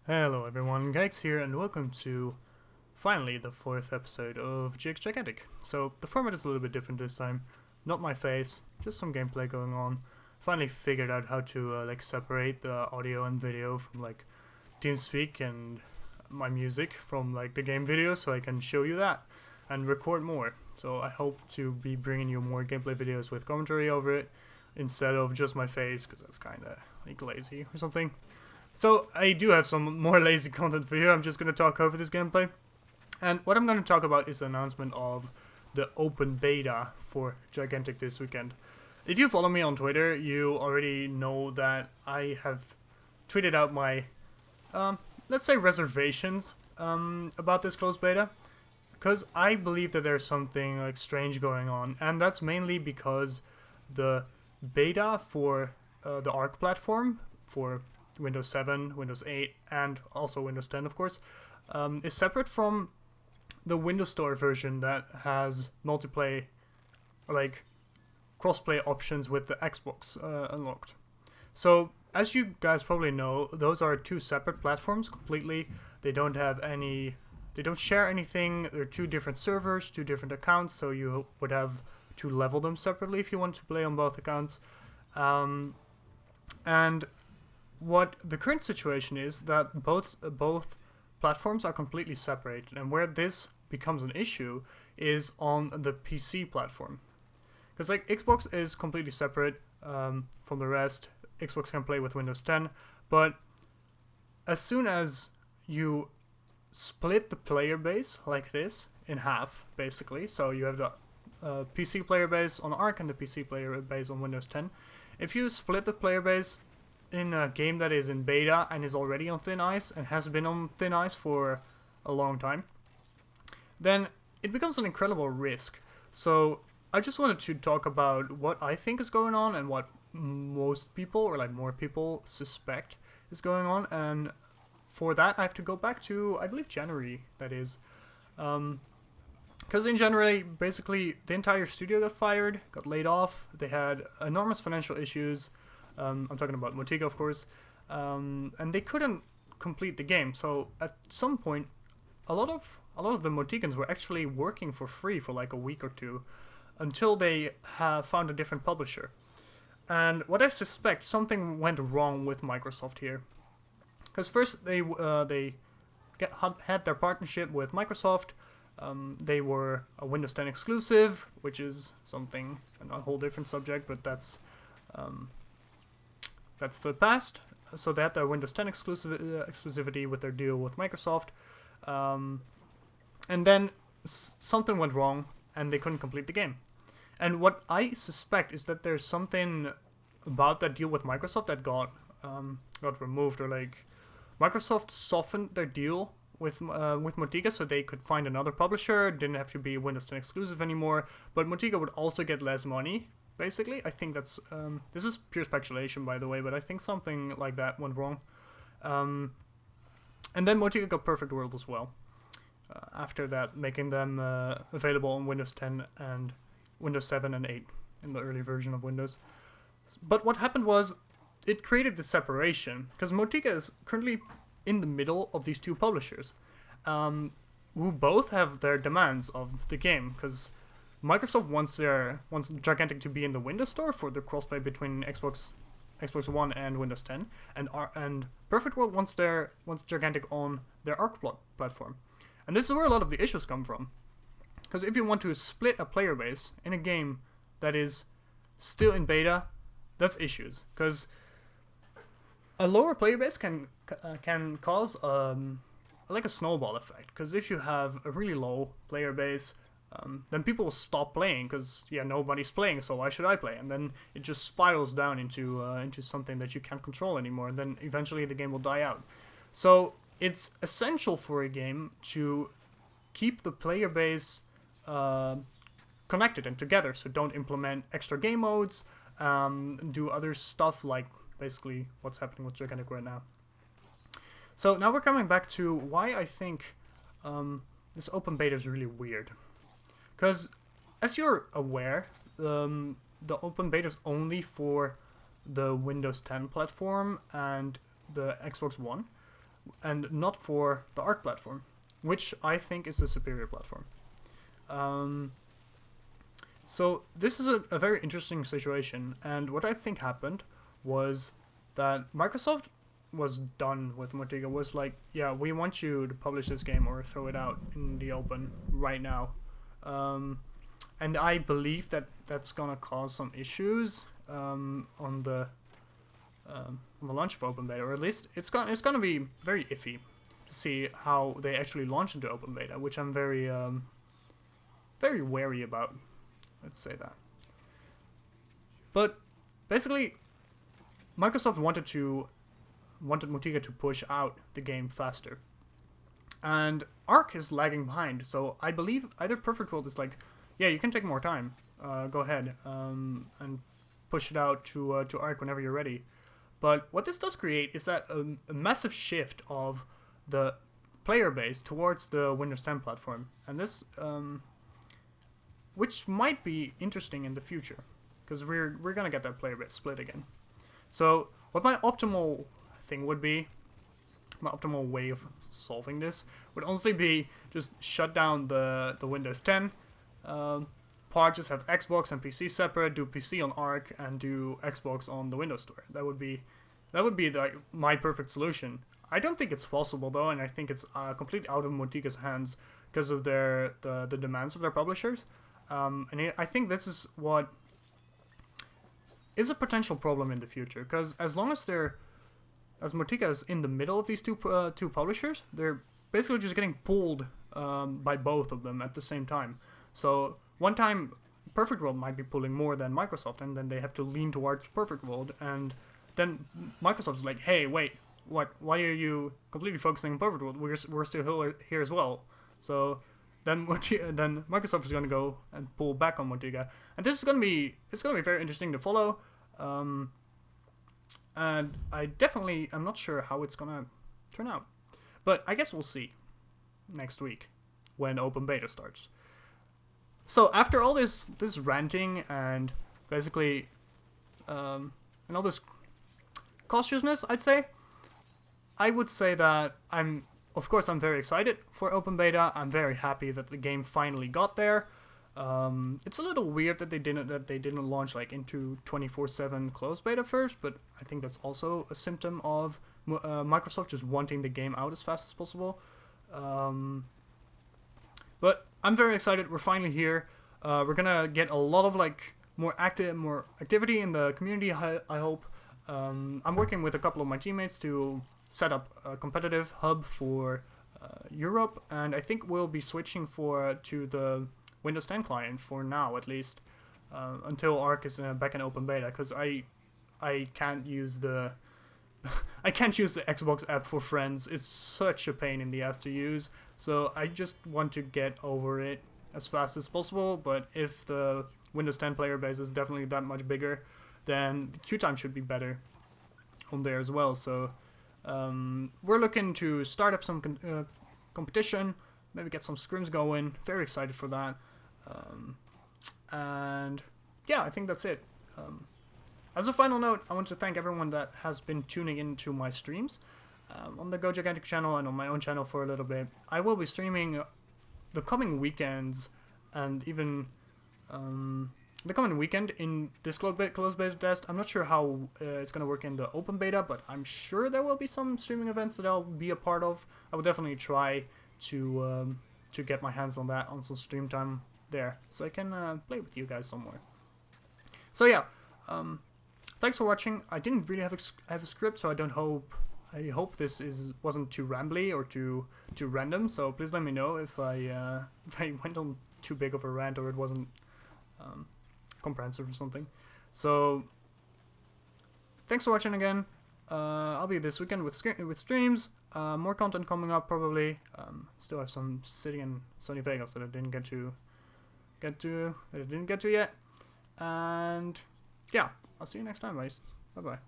Hello everyone, Gex here, and welcome to, finally, the 4th episode of GX Gigantic. So, the format is a little bit different this time. Not my face, just some gameplay going on. Finally figured out how to, separate the audio and video from, TeamSpeak and my music from, the game video, so I can show you that and record more. So, I hope to be bringing you more gameplay videos with commentary over it, instead of just my face, because that's kinda, lazy or something. So, I do have some more lazy content for you. I'm just going to talk over this gameplay. And what I'm going to talk about is the announcement of the open beta for Gigantic this weekend. If you follow me on Twitter, you already know that I have tweeted out my, let's say, reservations about this closed beta. Because I believe that there's something strange going on. And that's mainly because the beta for the Arc platform, for Windows 7, Windows 8, and also Windows 10, of course, is separate from the Windows Store version that has multiplayer, crossplay options with the Xbox unlocked. So, as you guys probably know, those are two separate platforms completely. They don't share anything. They're two different servers, two different accounts, so you would have to level them separately if you want to play on both accounts. And what the current situation is that both platforms are completely separated, and where this becomes an issue is on the PC platform. Because Xbox is completely separate from the rest. Xbox can play with Windows 10, but as soon as you split the player base like this in half, basically, so you have the PC player base on Arc and the PC player base on Windows 10, if you split the player base in a game that is in beta and is already on thin ice and has been on thin ice for a long time, then it becomes an incredible risk. So I just wanted to talk about what I think is going on and what most people, or more people, suspect is going on. And for that I have to go back to, I believe, January, that is. Because in January, basically, the entire studio got fired, got laid off. They had enormous financial issues. I'm talking about Motiga, of course, and they couldn't complete the game. So at some point, a lot of the Motigans were actually working for free for a week or two, until they found a different publisher. And what I suspect, something went wrong with Microsoft here, because first they had their partnership with Microsoft. They were a Windows 10 exclusive, which is something, a whole different subject, but that's the past. So they had their Windows 10 exclusivity with their deal with Microsoft. And then something went wrong and they couldn't complete the game. And what I suspect is that there's something about that deal with Microsoft that got removed, or Microsoft softened their deal with Motiga so they could find another publisher. Didn't have to be Windows 10 exclusive anymore, but Motiga would also get less money. Basically, I think that's, this is pure speculation, by the way, but I think something like that went wrong. And then Motiga got Perfect World as well. After that, making them available on Windows 10 and Windows 7 and 8 in the early version of Windows. But what happened was, it created this separation, because Motiga is currently in the middle of these two publishers, who both have their demands of the game, because Microsoft wants Gigantic to be in the Windows Store for the crossplay between Xbox One and Windows 10, and Perfect World wants Gigantic on their Arc platform. And this is where a lot of the issues come from. Because if you want to split a player base in a game that is still in beta, that's issues. Because a lower player base can cause a snowball effect. Because if you have a really low player base, then people will stop playing because nobody's playing, so why should I play? And then it just spirals down into something that you can't control anymore, and then eventually the game will die out. So it's essential for a game to keep the player base connected and together, so don't implement extra game modes, do other stuff like basically what's happening with Gigantic right now. So now we're coming back to why I think this open beta is really weird. Because, as you're aware, the open beta is only for the Windows 10 platform and the Xbox One, and not for the Arc platform, which I think is the superior platform. So this is a very interesting situation, and what I think happened was that Microsoft was done with Motiga, was like, yeah, we want you to publish this game or throw it out in the open right now. And I believe that that's gonna cause some issues on the launch of open beta, or at least it's gonna be very iffy to see how they actually launch into open beta, which I'm very very wary about. Let's say that. But basically, Microsoft wanted Motiga to push out the game faster, and Arc is lagging behind. So I believe either Perfect World is like, yeah, you can take more time, go ahead, and push it out to Arc whenever you're ready. But what this does create is that a massive shift of the player base towards the Windows 10 platform, and this which might be interesting in the future, because we're gonna get that player base split again. So what my optimal thing would be, my optimal way of solving this would honestly be just shut down the Windows 10 part, just have Xbox and PC separate, do PC on Arc and do Xbox on the Windows Store. That would be my perfect solution. I don't think it's possible though, and I think it's completely out of Motiga's hands because of the demands of their publishers. And I think this is what is a potential problem in the future, because as long as Motiga is in the middle of these two publishers, they're basically just getting pulled by both of them at the same time. So one time Perfect World might be pulling more than Microsoft, and then they have to lean towards Perfect World, and then Microsoft is like, hey, wait, what? Why are you completely focusing on Perfect World? We're still here as well. So then Microsoft is going to go and pull back on Motiga, and this is going to be very interesting to follow. And I'm not sure how it's going to turn out, but I guess we'll see next week when open beta starts. So after all this ranting and basically and all this cautiousness, I would say that I'm very excited for open beta. I'm very happy that the game finally got there. It's a little weird that they didn't launch like into 24/7 closed beta first, but I think that's also a symptom of Microsoft just wanting the game out as fast as possible. But I'm very excited. We're finally here. We're gonna get a lot of more activity in the community. I hope. I'm working with a couple of my teammates to set up a competitive hub for Europe, and I think we'll be switching to the Windows 10 client for now, at least, until Arc is back in open beta, because I can't use the Xbox app for friends. It's such a pain in the ass to use, so I just want to get over it as fast as possible. But if the Windows 10 player base is definitely that much bigger, then the queue time should be better on there as well. So we're looking to start up some competition, maybe get some scrims going. Very excited for that. And yeah, I think that's it. As a final note, I want to thank everyone that has been tuning into my streams on the Go Gigantic channel and on my own channel for a little bit. I will be streaming the coming weekends, and even the coming weekend in this closed beta test. I'm not sure how it's going to work in the open beta, but I'm sure there will be some streaming events that I'll be a part of. I will definitely try to get my hands on that, on some stream time there, so I can play with you guys somewhere. So yeah, thanks for watching. I didn't really have a script, so I hope this wasn't too rambly or too random. So please let me know if I went on too big of a rant, or it wasn't comprehensive or something. So thanks for watching again. I'll be this weekend with streams. More content coming up probably. Still have some sitting in Sony Vegas that I didn't get to yet. And yeah, I'll see you next time, guys. Bye bye.